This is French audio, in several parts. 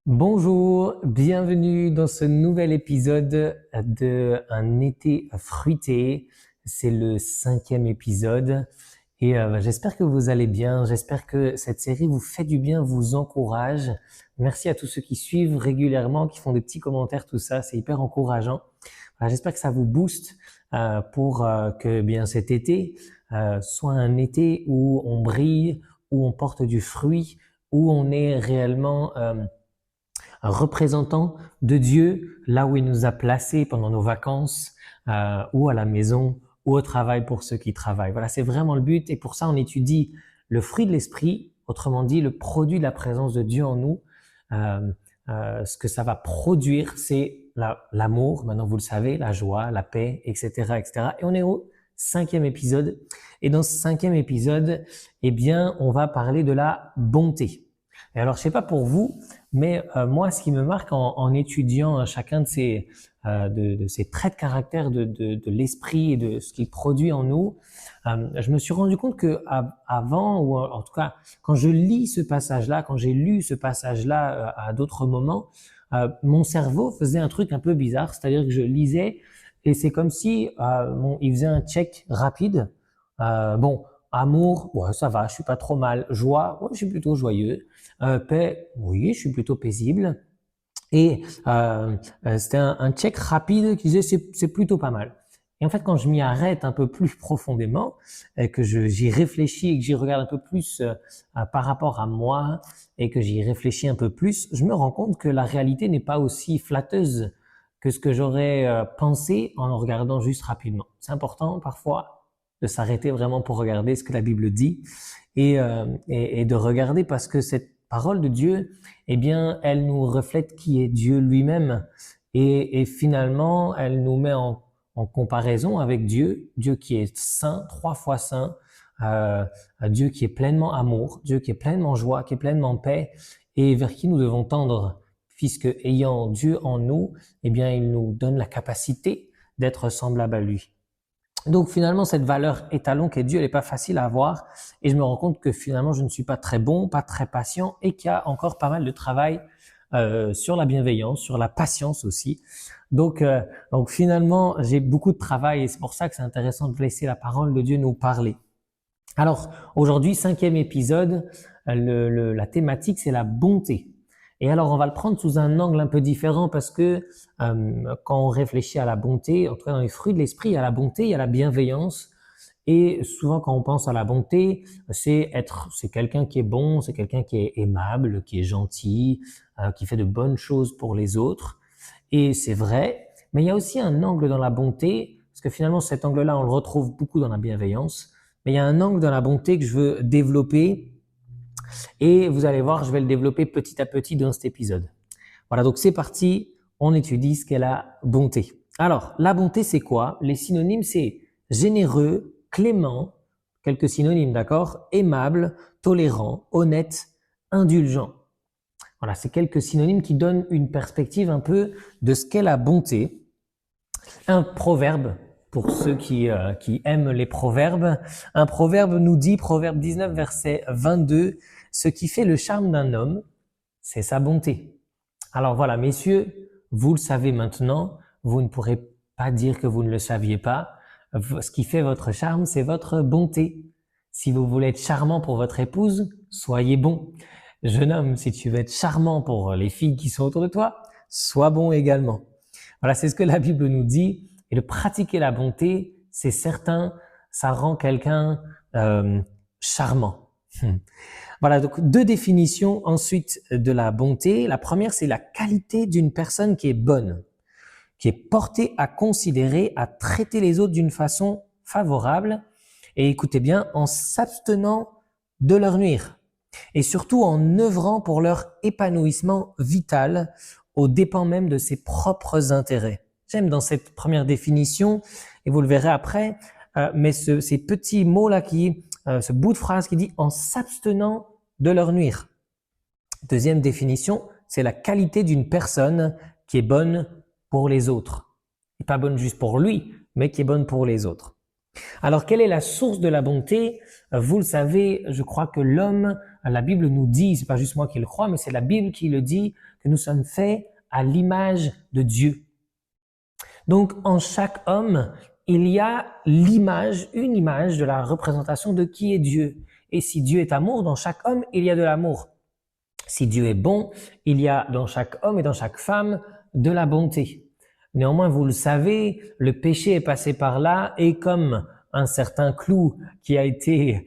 Bonjour, bienvenue dans ce nouvel épisode de Un été fruité. C'est le 5e épisode et j'espère que vous allez bien. J'espère que cette série vous fait du bien, vous encourage. Merci à tous ceux qui suivent régulièrement, qui font des petits commentaires, tout ça. C'est hyper encourageant. Voilà, j'espère que ça vous booste pour que bien cet été soit un été où on brille, où on porte du fruit, où on est réellement un représentant de Dieu là où il nous a placés pendant nos vacances, ou à la maison, ou au travail pour ceux qui travaillent. Voilà, c'est vraiment le but. Et pour ça, on étudie le fruit de l'esprit, autrement dit, le produit de la présence de Dieu en nous. Ce que ça va produire, c'est l'amour, maintenant vous le savez, la joie, la paix, etc., etc. Et on est au 5e épisode. Et dans ce 5e épisode, eh bien, on va parler de la bonté. Et alors, je sais pas pour vous, mais moi, ce qui me marque en étudiant chacun de ces traits de caractère de l'esprit et de ce qu'il produit en nous, je me suis rendu compte que avant, ou en tout cas, quand je lis ce passage-là, quand j'ai lu ce passage-là à d'autres moments, mon cerveau faisait un truc un peu bizarre, c'est-à-dire que je lisais et c'est comme si il faisait un check rapide. Bon, amour, ouais, ça va, je suis pas trop mal. Joie, ouais, je suis plutôt joyeux. Paix, oui, je suis plutôt paisible. Et c'était un check rapide qui disait c'est plutôt pas mal. Et en fait, quand je m'y arrête un peu plus profondément, et que j'y réfléchis et que j'y regarde un peu plus par rapport à moi, et que j'y réfléchis un peu plus, je me rends compte que la réalité n'est pas aussi flatteuse que ce que j'aurais pensé en regardant juste rapidement. C'est important parfois de s'arrêter vraiment pour regarder ce que la Bible dit et de regarder parce que cette parole de Dieu, eh bien, elle nous reflète qui est Dieu lui-même et finalement, elle nous met en comparaison avec Dieu, Dieu qui est saint, 3 fois saint, euh, Dieu qui est pleinement amour, Dieu qui est pleinement joie, qui est pleinement paix et vers qui nous devons tendre, puisque ayant Dieu en nous, eh bien, il nous donne la capacité d'être semblable à lui. Donc finalement, cette valeur étalon qu'est Dieu, elle n'est pas facile à avoir et je me rends compte que finalement, je ne suis pas très bon, pas très patient et qu'il y a encore pas mal de travail sur la bienveillance, sur la patience aussi. Donc finalement, j'ai beaucoup de travail et c'est pour ça que c'est intéressant de laisser la parole de Dieu nous parler. Alors aujourd'hui, 5e épisode, la thématique c'est la bonté. Et alors on va le prendre sous un angle un peu différent parce que quand on réfléchit à la bonté, en tout cas dans les fruits de l'esprit, il y a la bonté, il y a la bienveillance. Et souvent quand on pense à la bonté, c'est quelqu'un qui est bon, c'est quelqu'un qui est aimable, qui est gentil, qui fait de bonnes choses pour les autres. Et c'est vrai, mais il y a aussi un angle dans la bonté, parce que finalement cet angle-là on le retrouve beaucoup dans la bienveillance. Mais il y a un angle dans la bonté que je veux développer et vous allez voir, je vais le développer petit à petit dans cet épisode. Voilà, donc c'est parti, on étudie ce qu'est la bonté. Alors, la bonté, c'est quoi? Les synonymes, c'est généreux, clément, quelques synonymes, d'accord? Aimable, tolérant, honnête, indulgent. Voilà, c'est quelques synonymes qui donnent une perspective un peu de ce qu'est la bonté. Un proverbe, pour ceux qui aiment les proverbes, un proverbe nous dit, proverbe 19, verset 22, ce qui fait le charme d'un homme, c'est sa bonté. Alors voilà, messieurs, vous le savez maintenant, vous ne pourrez pas dire que vous ne le saviez pas. Ce qui fait votre charme, c'est votre bonté. Si vous voulez être charmant pour votre épouse, soyez bon. Jeune homme, si tu veux être charmant pour les filles qui sont autour de toi, sois bon également. Voilà, c'est ce que la Bible nous dit. Et de pratiquer la bonté, c'est certain, ça rend quelqu'un charmant. Voilà, donc 2 définitions ensuite de la bonté. La première, c'est la qualité d'une personne qui est bonne, qui est portée à considérer, à traiter les autres d'une façon favorable. Et écoutez bien, en s'abstenant de leur nuire. Et surtout en œuvrant pour leur épanouissement vital aux dépens même de ses propres intérêts. J'aime dans cette première définition, et vous le verrez après, mais ces petits mots-là ce bout de phrase qui dit en s'abstenant de leur nuire. Deuxième définition, c'est la qualité d'une personne qui est bonne pour les autres. Et pas bonne juste pour lui, mais qui est bonne pour les autres. Alors, quelle est la source de la bonté? Vous le savez, je crois que l'homme la Bible nous dit, c'est pas juste moi qui le crois, mais c'est la Bible qui le dit, que nous sommes faits à l'image de Dieu. Donc, en chaque homme, il y a l'image, une image de la représentation de qui est Dieu. Et si Dieu est amour, dans chaque homme, il y a de l'amour. Si Dieu est bon, il y a dans chaque homme et dans chaque femme de la bonté. Néanmoins, vous le savez, le péché est passé par là et comme un certain clou qui a été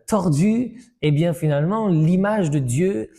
tordu, eh bien finalement, l'image de Dieu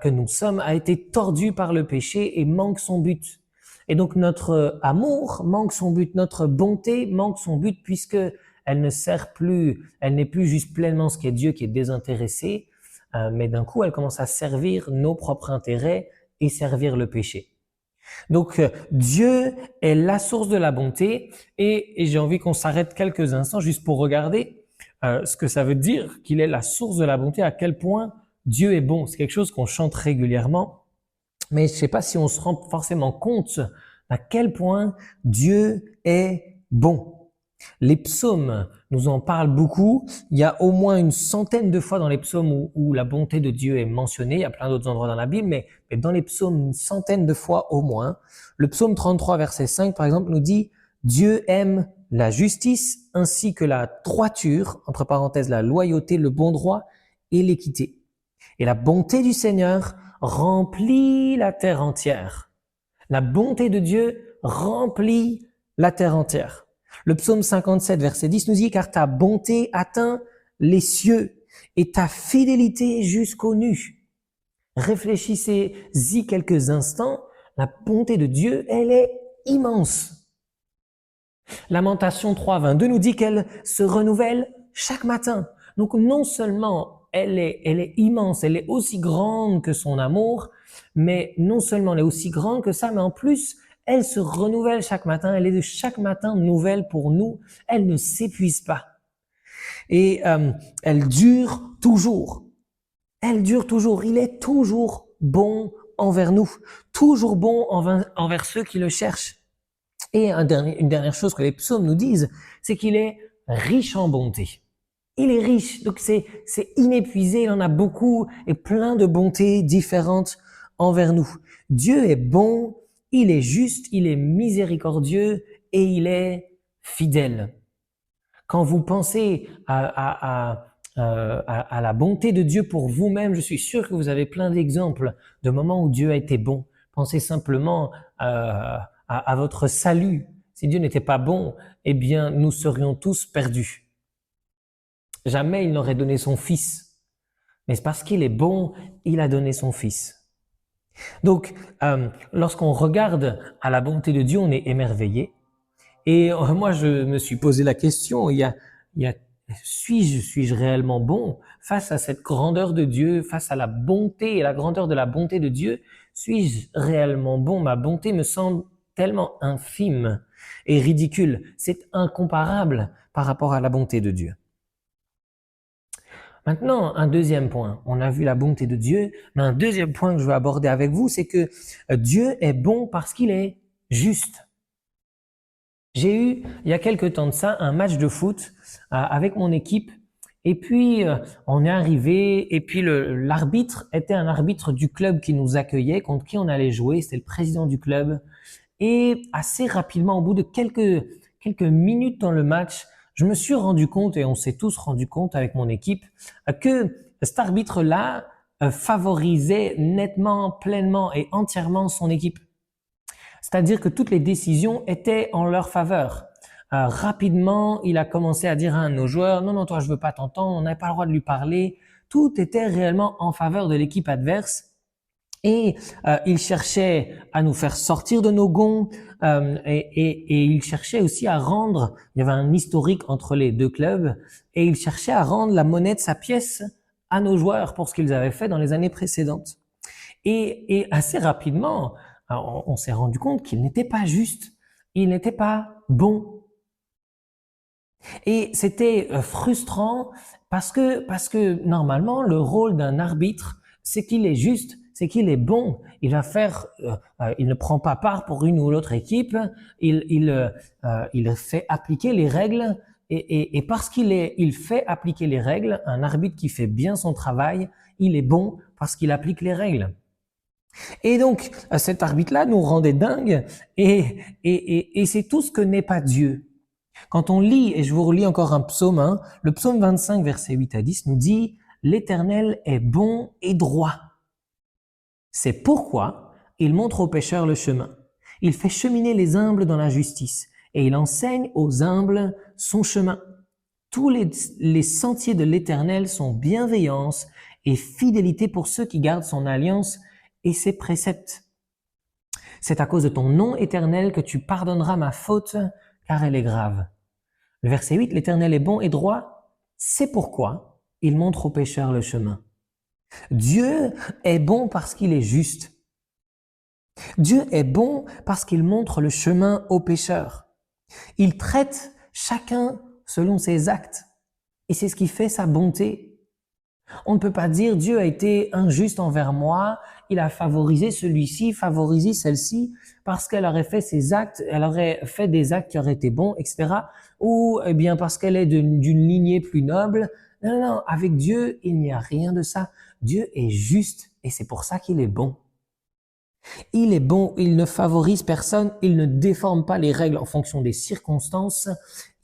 que nous sommes a été tordue par le péché et manque son but. Et donc notre amour manque son but, notre bonté manque son but puisque elle ne sert plus, elle n'est plus juste pleinement ce qu'est Dieu qui est désintéressé, mais d'un coup elle commence à servir nos propres intérêts et servir le péché. Donc Dieu est la source de la bonté et j'ai envie qu'on s'arrête quelques instants juste pour regarder ce que ça veut dire qu'il est la source de la bonté, à quel point Dieu est bon. C'est quelque chose qu'on chante régulièrement, mais je ne sais pas si on se rend forcément compte à quel point Dieu est bon. Les psaumes nous en parlent beaucoup. Il y a au moins une centaine de fois dans les psaumes où la bonté de Dieu est mentionnée. Il y a plein d'autres endroits dans la Bible, mais dans les psaumes, une centaine de fois au moins. Le psaume 33, verset 5, par exemple, nous dit « Dieu aime la justice ainsi que la droiture, entre parenthèses la loyauté, le bon droit et l'équité. Et la bonté du Seigneur remplit la terre entière. » La bonté de Dieu remplit la terre entière. Le psaume 57, verset 10 nous dit « Car ta bonté atteint les cieux et ta fidélité jusqu'aux nues. » Réfléchissez-y quelques instants, la bonté de Dieu, elle est immense. Lamentation 3, 22 nous dit qu'elle se renouvelle chaque matin. Donc non seulement elle est immense, elle est aussi grande que son amour, mais non seulement elle est aussi grande que ça, mais en plus, elle se renouvelle chaque matin, elle est de chaque matin nouvelle pour nous, elle ne s'épuise pas. Et elle dure toujours. Elle dure toujours, il est toujours bon envers nous, toujours bon envers ceux qui le cherchent. Et une dernière chose que les psaumes nous disent, c'est qu'il est riche en bonté. Il est riche, donc c'est inépuisé, il en a beaucoup et plein de bontés différentes envers nous. Dieu est bon, il est juste, il est miséricordieux et il est fidèle. Quand vous pensez à la bonté de Dieu pour vous-même, je suis sûr que vous avez plein d'exemples de moments où Dieu a été bon. Pensez simplement à votre salut. Si Dieu n'était pas bon, eh bien, nous serions tous perdus. Jamais il n'aurait donné son Fils. Mais c'est parce qu'il est bon, il a donné son Fils. Donc, lorsqu'on regarde à la bonté de Dieu, on est émerveillé. Et moi, je me suis posé la question, suis-je réellement bon face à cette grandeur de Dieu, face à la bonté et la grandeur de la bonté de Dieu? Suis-je réellement bon? Ma bonté me semble tellement infime et ridicule. C'est incomparable par rapport à la bonté de Dieu. Maintenant, un deuxième point. On a vu la bonté de Dieu, mais un deuxième point que je veux aborder avec vous, c'est que Dieu est bon parce qu'il est juste. J'ai eu, il y a quelque temps de ça, un match de foot avec mon équipe. Et puis, on est arrivé, et puis l'arbitre était un arbitre du club qui nous accueillait, contre qui on allait jouer. C'était le président du club. Et assez rapidement, au bout de quelques minutes dans le match, je me suis rendu compte, et on s'est tous rendu compte avec mon équipe, que cet arbitre-là favorisait nettement, pleinement et entièrement son équipe. C'est-à-dire que toutes les décisions étaient en leur faveur. Rapidement, il a commencé à dire à un de nos joueurs, « Non, toi, je veux pas t'entendre, on n'a pas le droit de lui parler. » Tout était réellement en faveur de l'équipe adverse. Et il cherchait à nous faire sortir de nos gonds et il cherchait aussi à rendre, il y avait un historique entre les deux clubs, et il cherchait à rendre la monnaie de sa pièce à nos joueurs pour ce qu'ils avaient fait dans les années précédentes. Et assez rapidement, on s'est rendu compte qu'il n'était pas juste, il n'était pas bon. Et c'était frustrant parce que normalement, le rôle d'un arbitre, c'est qu'il est juste, c'est qu'il est bon. Il va faire, il ne prend pas part pour une ou l'autre équipe. Il fait appliquer les règles et parce il fait appliquer les règles, un arbitre qui fait bien son travail, il est bon parce qu'il applique les règles. Et donc, cet arbitre-là nous rendait dingues et c'est tout ce que n'est pas Dieu. Quand on lit, et je vous relis encore un psaume, le psaume 25, versets 8 à 10 nous dit « L'Éternel est bon et droit. C'est pourquoi il montre aux pécheurs le chemin. Il fait cheminer les humbles dans la justice et il enseigne aux humbles son chemin. Tous les sentiers de l'Éternel sont bienveillance et fidélité pour ceux qui gardent son alliance et ses préceptes. C'est à cause de ton nom éternel que tu pardonneras ma faute, car elle est grave. » Le verset 8, l'Éternel est bon et droit, c'est pourquoi il montre aux pécheurs le chemin. Dieu est bon parce qu'il est juste. Dieu est bon parce qu'il montre le chemin aux pécheurs. Il traite chacun selon ses actes. Et c'est ce qui fait sa bonté. On ne peut pas dire Dieu a été injuste envers moi, il a favorisé celui-ci, favorisé celle-ci, parce qu'elle aurait fait ses actes, elle aurait fait des actes qui auraient été bons, etc. Ou eh bien parce qu'elle est d'une lignée plus noble. Non, non, non, avec Dieu, il n'y a rien de ça. Dieu est juste et c'est pour ça qu'il est bon. Il est bon, il ne favorise personne, il ne déforme pas les règles en fonction des circonstances.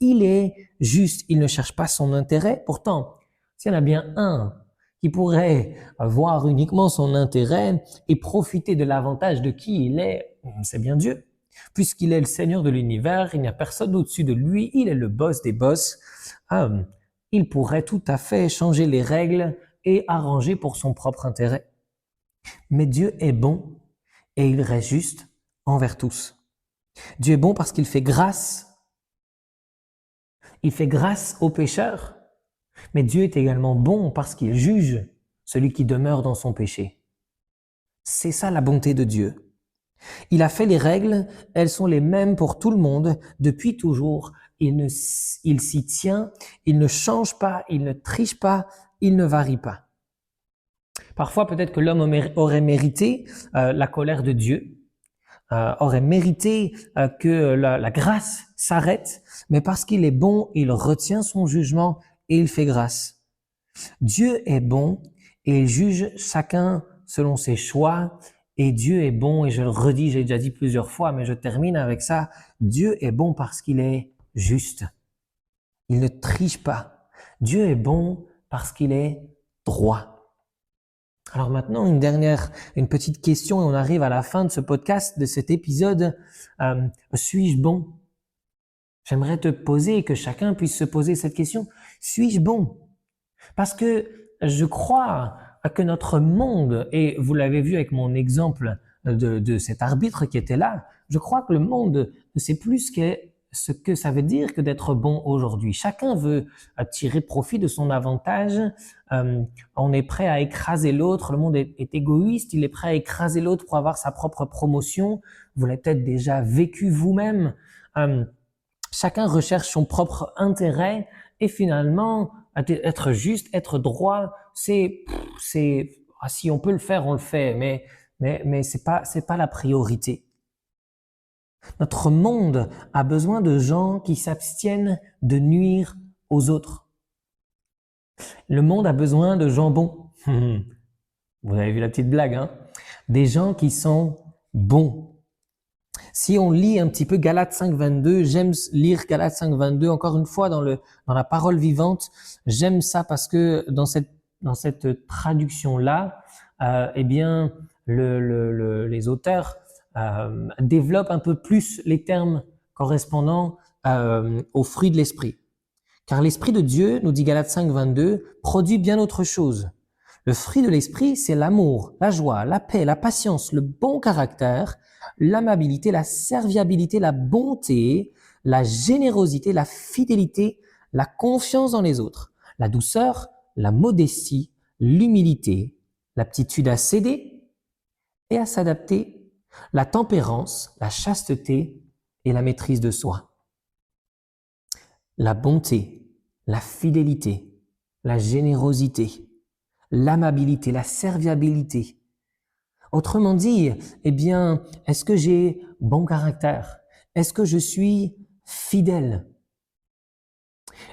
Il est juste, il ne cherche pas son intérêt. Pourtant, s'il y en a bien un qui pourrait voir uniquement son intérêt et profiter de l'avantage de qui il est, c'est bien Dieu. Puisqu'il est le Seigneur de l'univers, il n'y a personne au-dessus de lui, il est le boss des boss. Il pourrait tout à fait changer les règles et arranger pour son propre intérêt. Mais Dieu est bon et il reste juste envers tous. Dieu est bon parce qu'il fait grâce. Il fait grâce aux pécheurs. Mais Dieu est également bon parce qu'il juge celui qui demeure dans son péché. C'est ça la bonté de Dieu. Il a fait les règles, elles sont les mêmes pour tout le monde depuis toujours. Il s'y tient, il ne change pas, il ne triche pas, il ne varie pas. Parfois, peut-être que l'homme aurait mérité la colère de Dieu, aurait mérité que la grâce s'arrête, mais parce qu'il est bon, il retient son jugement et il fait grâce. Dieu est bon et il juge chacun selon ses choix. Et Dieu est bon, et je le redis, j'ai déjà dit plusieurs fois, mais je termine avec ça. Dieu est bon parce qu'il est juste. Il ne triche pas. Dieu est bon parce qu'il est droit. Alors maintenant, une petite question et on arrive à la fin de ce podcast, de cet épisode. Suis-je bon? J'aimerais te poser et que chacun puisse se poser cette question. Suis-je bon? Parce que je crois que notre monde, et vous l'avez vu avec mon exemple de cet arbitre qui était là, je crois que le monde ne sait plus ce que ça veut dire que d'être bon aujourd'hui. Chacun veut tirer profit de son avantage. On est prêt à écraser l'autre. Le monde est égoïste. Il est prêt à écraser l'autre pour avoir sa propre promotion. Vous l'avez peut-être déjà vécu vous-même. Chacun recherche son propre intérêt et finalement, être juste, être droit, si on peut le faire, on le fait, mais c'est pas la priorité. Notre monde a besoin de gens qui s'abstiennent de nuire aux autres. Le monde a besoin de gens bons. Vous avez vu la petite blague, hein? Des gens qui sont bons. Si on lit un petit peu Galates 5.22, j'aime lire Galates 5.22 encore une fois dans la parole vivante. J'aime ça parce que dans cette traduction-là, eh bien, les auteurs développent un peu plus les termes correspondant aux fruits de l'esprit. Car l'esprit de Dieu, nous dit Galates 5.22, produit bien autre chose. Le fruit de l'esprit, c'est l'amour, la joie, la paix, la patience, le bon caractère, l'amabilité, la serviabilité, la bonté, la générosité, la fidélité, la confiance dans les autres, la douceur, la modestie, l'humilité, l'aptitude à céder et à s'adapter, la tempérance, la chasteté et la maîtrise de soi. La bonté, la fidélité, la générosité, l'amabilité, la serviabilité. Autrement dit, eh bien, est-ce que j'ai bon caractère? Est-ce que je suis fidèle?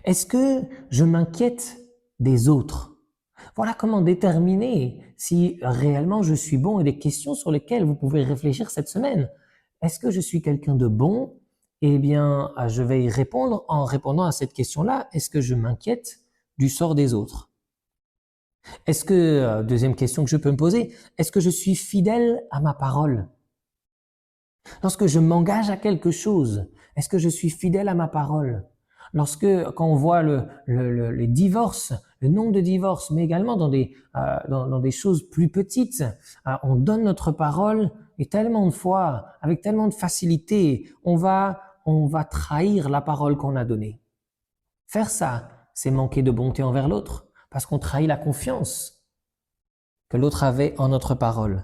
Est-ce que je m'inquiète des autres? Voilà comment déterminer si réellement je suis bon et des questions sur lesquelles vous pouvez réfléchir cette semaine. Est-ce que je suis quelqu'un de bon? Eh bien, je vais y répondre en répondant à cette question-là. Est-ce que je m'inquiète du sort des autres? Est-ce que, deuxième question que je peux me poser, est-ce que je suis fidèle à ma parole? Lorsque je m'engage à quelque chose, est-ce que je suis fidèle à ma parole? Quand on voit les divorces, le nombre de divorces, mais également dans des choses plus petites, on donne notre parole et tellement de fois, avec tellement de facilité, on va trahir la parole qu'on a donnée. Faire ça, c'est manquer de bonté envers l'autre, parce qu'on trahit la confiance que l'autre avait en notre parole.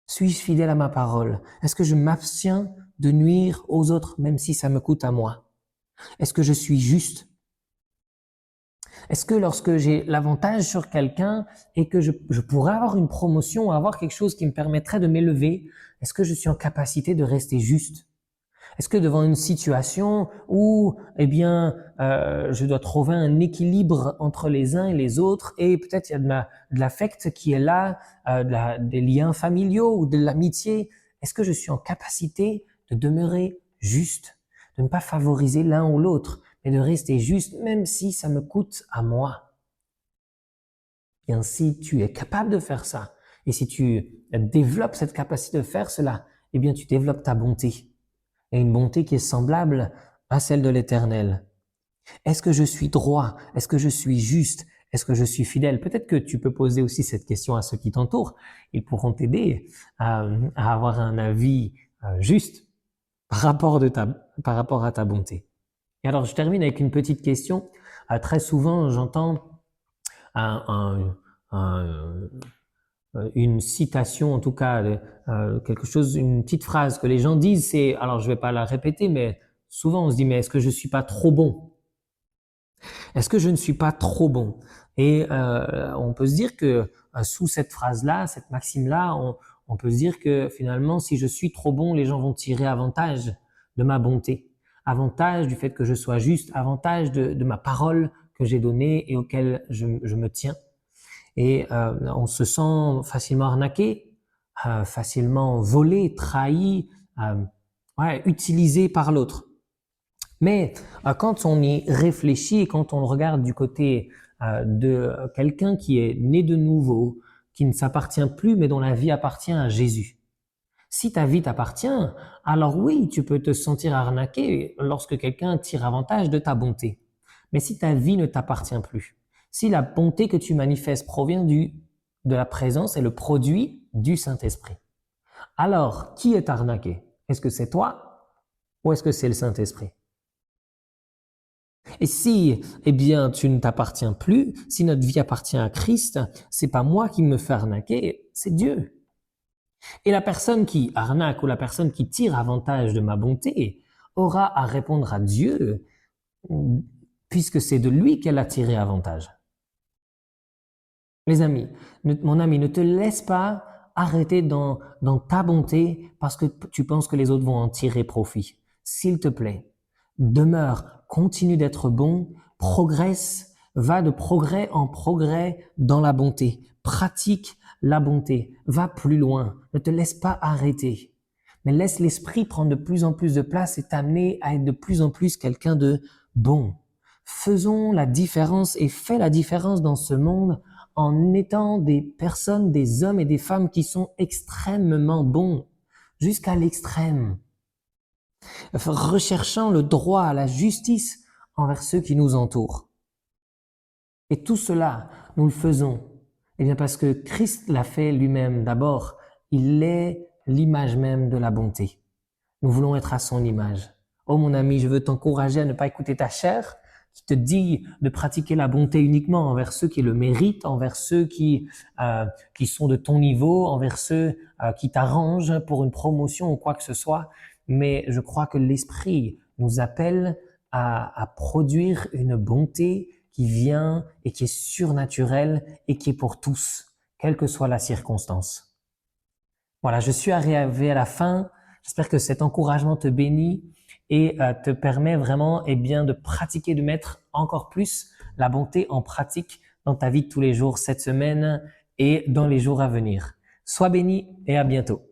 Suis-je fidèle à ma parole? Est-ce que je m'abstiens de nuire aux autres, même si ça me coûte à moi? Est-ce que je suis juste? Est-ce que lorsque j'ai l'avantage sur quelqu'un et que je pourrais avoir une promotion ou avoir quelque chose qui me permettrait de m'élever, est-ce que je suis en capacité de rester juste? Est-ce que devant une situation où, je dois trouver un équilibre entre les uns et les autres et peut-être il y a de l'affect qui est là, des liens familiaux ou de l'amitié, est-ce que je suis en capacité de demeurer juste, de ne pas favoriser l'un ou l'autre, mais de rester juste même si ça me coûte à moi? Bien, si tu es capable de faire ça et si tu développes cette capacité de faire cela, eh bien tu développes ta bonté. Et une bonté qui est semblable à celle de l'Éternel. Est-ce que je suis droit? Est-ce que je suis juste? Est-ce que je suis fidèle? Peut-être que tu peux poser aussi cette question à ceux qui t'entourent. Ils pourront t'aider à avoir un avis juste par rapport à ta bonté. Et alors, je termine avec une petite question. Très souvent, j'entends un, un, une citation, en tout cas, quelque chose, une petite phrase que les gens disent, c'est, alors je vais pas la répéter, mais souvent on se dit, mais est-ce que je suis pas trop bon? Est-ce que je ne suis pas trop bon? Et on peut se dire que sous cette phrase-là, cette maxime-là, on peut se dire que finalement, si je suis trop bon, les gens vont tirer avantage de ma bonté, avantage du fait que je sois juste, avantage de ma parole que j'ai donnée et auquel je me tiens. Et on se sent facilement arnaqué, facilement volé, trahi, utilisé par l'autre. Mais quand on y réfléchit, quand on le regarde du côté de quelqu'un qui est né de nouveau, qui ne s'appartient plus, mais dont la vie appartient à Jésus. Si ta vie t'appartient, alors oui, tu peux te sentir arnaqué lorsque quelqu'un tire avantage de ta bonté. Mais si ta vie ne t'appartient plus, si la bonté que tu manifestes provient de la présence et le produit du Saint-Esprit, alors qui est arnaqué? Est-ce que c'est toi ou est-ce que c'est le Saint-Esprit? Et si, eh bien, tu ne t'appartiens plus, si notre vie appartient à Christ, c'est pas moi qui me fais arnaquer, c'est Dieu. Et la personne qui arnaque ou la personne qui tire avantage de ma bonté aura à répondre à Dieu, puisque c'est de lui qu'elle a tiré avantage. Les amis, mon ami, ne te laisse pas arrêter dans ta bonté parce que tu penses que les autres vont en tirer profit. S'il te plaît, demeure, continue d'être bon, progresse, va de progrès en progrès dans la bonté. Pratique la bonté, va plus loin, ne te laisse pas arrêter. Mais laisse l'esprit prendre de plus en plus de place et t'amener à être de plus en plus quelqu'un de bon. Faisons la différence et fais la différence dans ce monde en étant des personnes, des hommes et des femmes qui sont extrêmement bons, jusqu'à l'extrême, recherchant le droit, la justice envers ceux qui nous entourent. Et tout cela, nous le faisons, eh bien parce que Christ l'a fait lui-même. D'abord, il est l'image même de la bonté. Nous voulons être à son image. Oh mon ami, je veux t'encourager à ne pas écouter ta chair, qui te dit de pratiquer la bonté uniquement envers ceux qui le méritent, envers ceux qui sont de ton niveau, envers ceux qui t'arrangent pour une promotion ou quoi que ce soit. Mais je crois que l'Esprit nous appelle à produire une bonté qui vient et qui est surnaturelle et qui est pour tous, quelle que soit la circonstance. Voilà, je suis arrivé à la fin. J'espère que cet encouragement te bénit et te permet vraiment de pratiquer, de mettre encore plus la bonté en pratique dans ta vie de tous les jours cette semaine et dans les jours à venir. Sois béni et à bientôt.